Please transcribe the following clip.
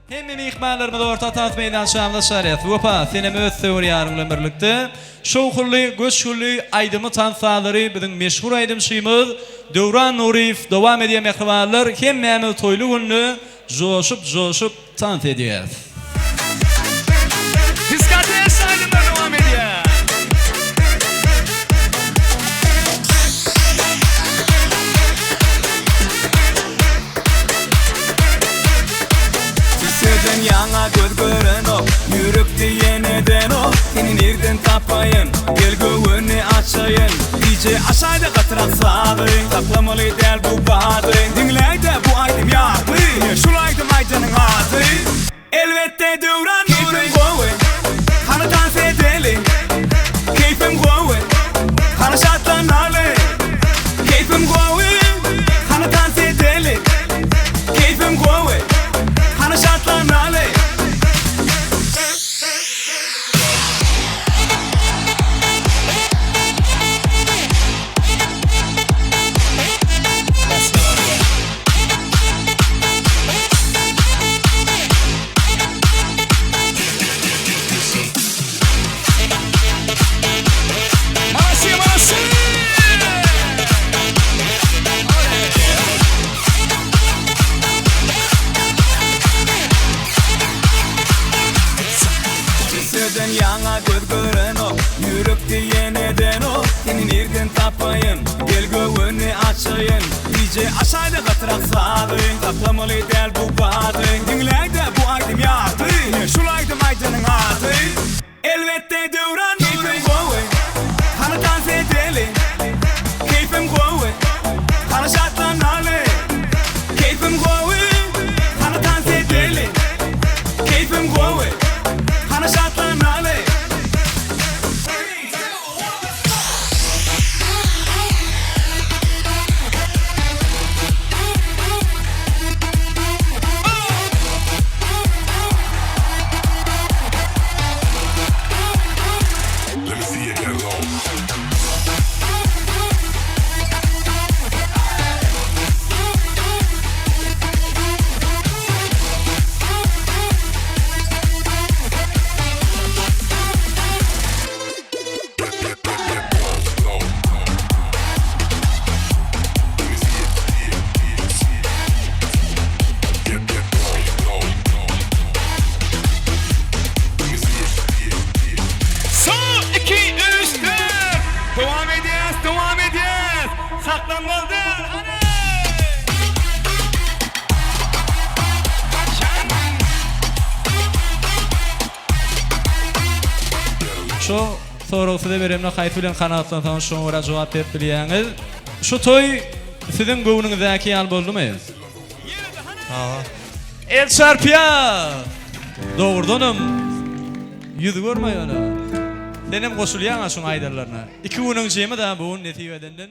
Hemme mihmanlarymyz orta taht meýdançamda şaryat. Wapa senem öz söwrýarymla birlikde şowhurly, göçhurly aýdymy tansalary biziň meşhur aýdymçymyz Döwran Nurif dowam edýän mehribanlar hemmämiz toýly günni joşup tans edýär. Diskoteka aýdymlar dowam edýär. Sizden yana göz gören o, yürüpdi yeniden o. Seni nereden tapayın, gel göğünü açayın. DJ aşağıda katırak sağlayın, saklamalı değil bu bahadır. Dinleyde bu aydım yardı, şulaydım aydanın adı. Elbette Döwran keyfim gowe, kana dans edelim. Keyfim gowe, kana şatlanalım. Keyfim gowe, kana dans edelim. Keyfim gowe, kana şatlanalım. Sizden yana göz gören o, yürüpdi yeniden o. Seni nereden tapayın, gel göğünü açayın. DJ aşağıda katırak sağlayın, saklamalı değil bu bahadır. Dinleyde bu aydım yardı, şulaydım aydanın adı. Elbette Döwran keyfim gowe, kana dans edelim. Keyfim gowe, kana şatlanalım. Keyfim gowe, kana dans edelim. Keyfim gowe, kana şatlanalım. Let me see you get low. Son 2 3 4. Devam edeceğiz. Saklanmalıdır. Hadi. Şu sorusyda beremne haýsy bilen kanatlansan şoňra jogap berip bilýäňiz. Şu toy siziň göwnüňizdäki ýal boldumy? El çarpýar. Dogurdanam. Ýüz görmeýän. Senem goşulýan şoň aýdarlaryna. 2 günüň jemi da bu netibedenden